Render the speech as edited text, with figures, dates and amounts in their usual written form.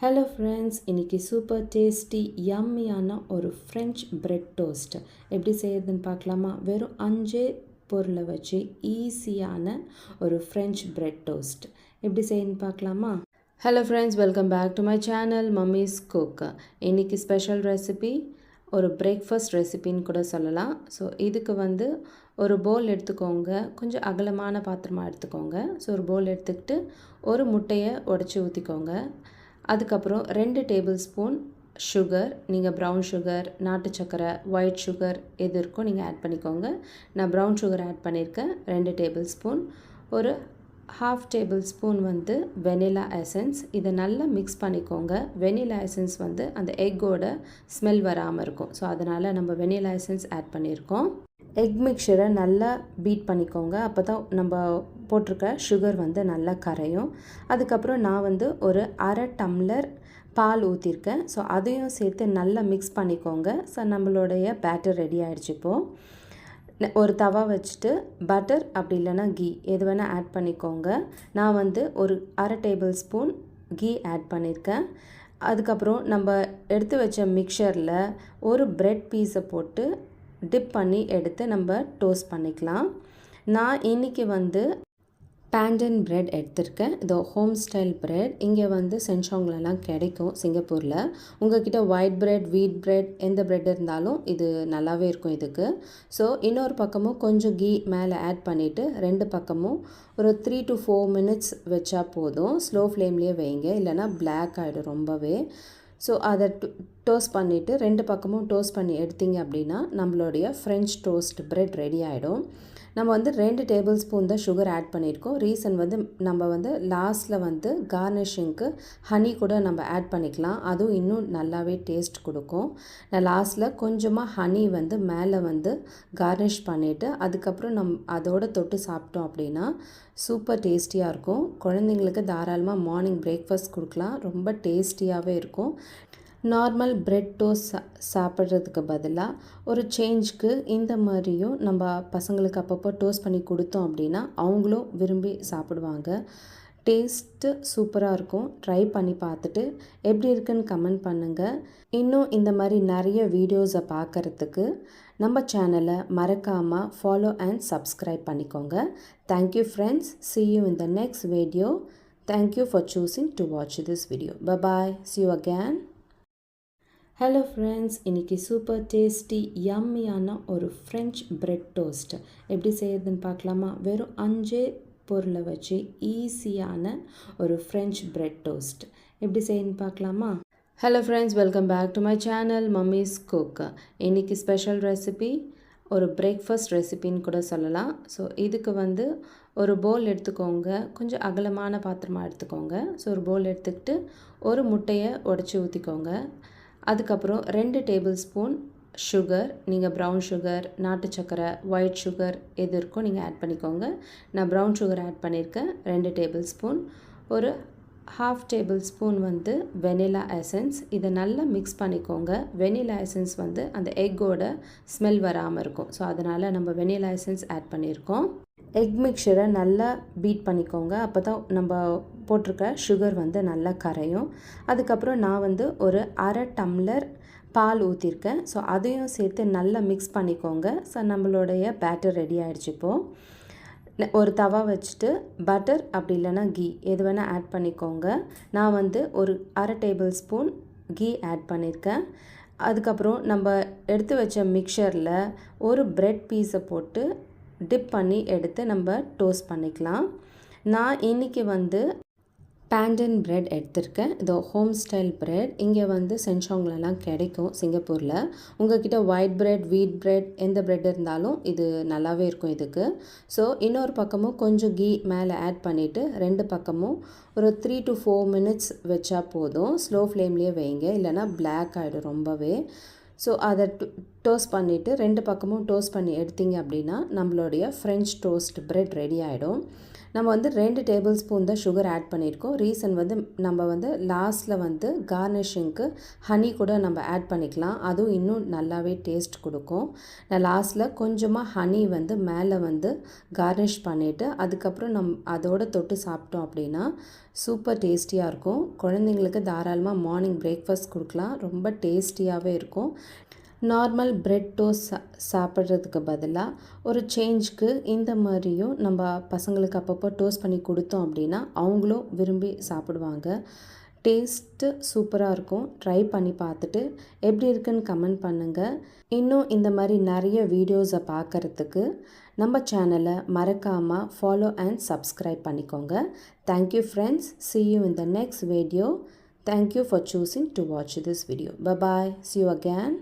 Hello friends, இன்றைக்கி super tasty யம்மியான ஒரு French bread toast எப்படி செய்யறதுன்னு பார்க்கலாமா? வெறும் 5 பொருளை வச்சு ஈஸியான ஒரு ஃப்ரெஞ்ச் பிரெட் டோஸ்ட் எப்படி செய்யணும்னு பார்க்கலாமா? Hello friends, welcome back to my channel mummy's cook. இன்றைக்கி ஸ்பெஷல் ரெசிபி ஒரு பிரேக்ஃபாஸ்ட் ரெசிபின்னு கூட சொல்லலாம். ஸோ இதுக்கு ஒரு பவுல் எடுத்துக்கோங்க, கொஞ்சம் அகலமான பாத்திரமாக எடுத்துக்கோங்க. ஸோ ஒரு பவுல் எடுத்துக்கிட்டு ஒரு முட்டையை உடச்சி ஊற்றிக்கோங்க. அதுக்கப்புறம் 2 டேபிள் ஸ்பூன் சுகர், நீங்கள் ப்ரௌன் சுகர், நாட்டு சக்கரை, ஒயிட் சுகர் எது இருக்கோ நீங்கள் ஆட் பண்ணிக்கோங்க. நான் ப்ரௌன் சுகர் ஆட் பண்ணியிருக்கேன் 2 டேபிள் ஸ்பூன். ஒரு half tablespoon vanilla essence. இதை நல்லா மிக்ஸ் பண்ணிக்கோங்க. வெனிலா எசன்ஸ் அந்த எக்கோட ஸ்மெல் வராமல் இருக்கும். ஸோ அதனால் நம்ம வெனிலா எசன்ஸ் ஆட் பண்ணியிருக்கோம். எக் மிக்சரை நல்லா பீட் பண்ணிக்கோங்க. அப்போ தான் நம்ம போட்டிருக்க சுகர் நல்லா கரையும். அதுக்கப்புறம் நான் ஒரு அரை டம்ளர் பால் ஊற்றிருக்கேன். ஸோ அதையும் சேர்த்து நல்லா மிக்ஸ் பண்ணிக்கோங்க. ஸோ நம்மளுடைய பேட்டர் ரெடி ஆகிடுச்சு. இப்போது ஒரு தவா வச்சுட்டு பட்டர் அப்படி இல்லைன்னா கீ எது வேணால் ஆட் பண்ணிக்கோங்க. நான் ஒரு அரை டேபிள் ஸ்பூன் கீ ஆட் பண்ணியிருக்கேன். அதுக்கப்புறம் நம்ம எடுத்து வச்ச மிக்சரில் ஒரு பிரெட் பீஸை போட்டு டிப் பண்ணி எடுத்து நம்ம டோஸ்ட் பண்ணிக்கலாம். நான் இன்றைக்கி பேண்டன் பிரெட் எடுத்திருக்கேன். இது ஹோம் ஸ்டைல் பிரெட். இங்கே சென்ஷாங்லலாம் கிடைக்கும் சிங்கப்பூரில். உங்கள்கிட்ட ஒயிட் பிரெட், வீட் பிரெட் எந்த பிரெட் இருந்தாலும் இது நல்லாவே இருக்கும் இதுக்கு. ஸோ இன்னொரு பக்கமும் கொஞ்சம் கீ மேலே ஆட் பண்ணிவிட்டு 2 பக்கமும் ஒரு 3 to 4 minutes வச்சா போதும். ஸ்லோ ஃப்ளேம்லேயே வைங்க, இல்லைனா பிளாக் ஆகிடும் ரொம்பவே. ஸோ அதை டோஸ்ட் பண்ணிவிட்டு 2 பக்கமும் டோஸ்ட் பண்ணி எடுத்தீங்க அப்படின்னா நம்மளுடைய ஃப்ரெஞ்ச் டோஸ்ட் பிரெட் ரெடி ஆகிடும். நம்ம 2 டேபிள் ஸ்பூன் தான் சுகர் ஆட் பண்ணியிருக்கோம். ரீசன் நம்ம லாஸ்ட்டில் கார்னிஷிங்க்கு ஹனி கூட நம்ம ஆட் பண்ணிக்கலாம். அதுவும் இன்னும் நல்லாவே டேஸ்ட் கொடுக்கும். நான் லாஸ்ட்டில் கொஞ்சமாக ஹனி மேலே கார்னிஷ் பண்ணிவிட்டு அதுக்கப்புறம் அதோடு தொட்டு சாப்பிட்டோம் அப்படின்னா சூப்பர் டேஸ்டியாக இருக்கும். குழந்தைங்களுக்கு தாராளமாக மார்னிங் பிரேக்ஃபாஸ்ட் கொடுக்கலாம். ரொம்ப டேஸ்டியாகவே இருக்கும். நார்மல் பிரெட் டோஸ்ட் சாப்பிட்றதுக்கு பதிலாக ஒரு சேஞ்சுக்கு இந்த மாதிரியும் நம்ம பசங்களுக்கு அப்பப்போ டோஸ்ட் பண்ணி கொடுத்தோம் அப்படின்னா அவங்களும் விரும்பி சாப்பிடுவாங்க. டேஸ்ட்டு சூப்பராக இருக்கும். ட்ரை பண்ணி பார்த்துட்டு எப்படி இருக்குன்னு கமெண்ட் பண்ணுங்கள். இன்னும் இந்த மாதிரி நிறைய வீடியோஸை பார்க்குறதுக்கு நம்ம சேனலை மறக்காமல் ஃபாலோ அண்ட் சப்ஸ்கிரைப் பண்ணிக்கோங்க. Thank you friends. See you in the next video. Thank you for choosing to watch this video. Bye bye. See you again. Hello friends, இன்றைக்கி சூப்பர் டேஸ்டி யம்மியான ஒரு ஃப்ரெஞ்ச் பிரெட் டோஸ்ட் எப்படி செய்யறதுன்னு பார்க்கலாமா? வெறும் 5 பொருளை வச்சு ஈஸியான ஒரு ஃப்ரெஞ்ச் பிரெட் டோஸ்ட் எப்படி செய்யணும்னு பார்க்கலாமா? Hello friends, welcome back to my channel mummy's cook. இன்றைக்கி ஸ்பெஷல் ரெசிபி ஒரு பிரேக்ஃபாஸ்ட் ரெசிபின்னு கூட சொல்லலாம். ஸோ இதுக்கு ஒரு பவுல் எடுத்துக்கோங்க, கொஞ்சம் அகலமான பாத்திரமாக எடுத்துக்கோங்க. ஸோ ஒரு பவுல் எடுத்துக்கிட்டு ஒரு முட்டையை உடச்சி ஊற்றிக்கோங்க. அதுக்கப்புறம் 2 டேபிள் ஸ்பூன் சுகர், நீங்கள் ப்ரௌன் சுகர், நாட்டு சக்கரை, ஒயிட் சுகர் எது இருக்கோ நீங்கள் ஆட் பண்ணிக்கோங்க. நான் ப்ரௌன் சுகர் ஆட் பண்ணியிருக்கேன் 2 டேபிள் ஸ்பூன். ஒரு half tablespoon vanilla essence. இதை நல்லா மிக்ஸ் பண்ணிக்கோங்க. வெனிலா எசன்ஸ் அந்த எக்கோட ஸ்மெல் வராமல் இருக்கும். ஸோ அதனால் நம்ம வெனிலா எசன்ஸ் ஆட் பண்ணியிருக்கோம். எக் மிக்சரை நல்லா பீட் பண்ணிக்கோங்க. அப்போ தான் நம்ம போட்டிருக்க சுகர் நல்லா கரையும். அதுக்கப்புறம் நான் ஒரு அரை டம்ளர் பால் ஊற்றிருக்கேன். ஸோ அதையும் சேர்த்து நல்லா மிக்ஸ் பண்ணிக்கோங்க. ஸோ நம்மளுடைய பேட்டர் ரெடி ஆகிடுச்சு. இப்போது ஒரு தவா வச்சுட்டு பட்டர் அப்படி இல்லைன்னா கீ எது வேணால் ஆட் பண்ணிக்கோங்க. நான் ஒரு அரை டேபிள் ஸ்பூன் கீ ஆட் பண்ணியிருக்கேன். அதுக்கப்புறம் நம்ம எடுத்து வச்ச மிக்சரில் ஒரு பிரெட் பீஸை போட்டு டிப் பண்ணி எடுத்து நம்ம டோஸ்ட் பண்ணிக்கலாம். நான் இன்றைக்கி பேண்டன் பிரெட் எடுத்திருக்கேன். இது ஹோம் ஸ்டைல் பிரெட். இங்கே சென்ஷாங்லலாம் கிடைக்கும் சிங்கப்பூரில். உங்கள்கிட்ட ஒயிட் பிரெட், வீட் பிரெட் எந்த பிரெட் இருந்தாலும் இது நல்லாவே இருக்கும் இதுக்கு. ஸோ இன்னொரு பக்கமும் கொஞ்சம் கீ மேலே ஆட் பண்ணிவிட்டு 2 பக்கமும் ஒரு 3 to 4 minutes வச்சா போதும். ஸ்லோ ஃப்ளேம்லேயே வைங்க, இல்லைனா பிளாக் ஆகிடும் ரொம்பவே. ஸோ அதை டோஸ்ட் பண்ணிவிட்டு 2 பக்கமும் டோஸ்ட் பண்ணி எடுத்தீங்க அப்படின்னா நம்மளுடைய ஃப்ரெஞ்ச் டோஸ்ட் பிரெட் ரெடி ஆகிடும். நம்ம வந்து 2 டேபிள் ஸ்பூன் தான் சுகர் ஆட் பண்ணியிருக்கோம். ரீசன் வந்து நம்ம வந்து லாஸ்ட்டில் வந்து கார்னிஷிங்க்கு ஹனி கூட நம்ம ஆட் பண்ணிக்கலாம். அதுவும் இன்னும் நல்லாவே டேஸ்ட் கொடுக்கும். நான் லாஸ்ட்டில் கொஞ்சமாக ஹனி வந்து மேலே வந்து கார்னிஷ் பண்ணிவிட்டு அதுக்கப்புறம் அதோட தொட்டு சாப்பிட்டோம் அப்படின்னா சூப்பர் டேஸ்டியாக இருக்கும். குழந்தைங்களுக்கு தாராளமாக மார்னிங் பிரேக்ஃபாஸ்ட் கொடுக்கலாம். ரொம்ப டேஸ்டியாகவே இருக்கும். நார்மல் பிரெட் டோஸ்ட் சாப்பிட்றதுக்கு பதிலாக ஒரு சேஞ்சுக்கு இந்த மாதிரியும் நம்ம பசங்களுக்கு அப்பப்போ டோஸ்ட் பண்ணி கொடுத்தோம் அப்படின்னா அவங்களும் விரும்பி சாப்பிடுவாங்க. டேஸ்ட்டு சூப்பராக இருக்கும். ட்ரை பண்ணி பார்த்துட்டு எப்படி இருக்குன்னு கமெண்ட் பண்ணுங்கள். இன்னும் இந்த மாதிரி நிறைய வீடியோஸை பார்க்குறதுக்கு நம்ம சேனலை மறக்காமல் ஃபாலோ அண்ட் சப்ஸ்கிரைப் பண்ணிக்கோங்க. Thank you friends. See you in the next video. Thank you for choosing to watch this video. Bye bye. See you again.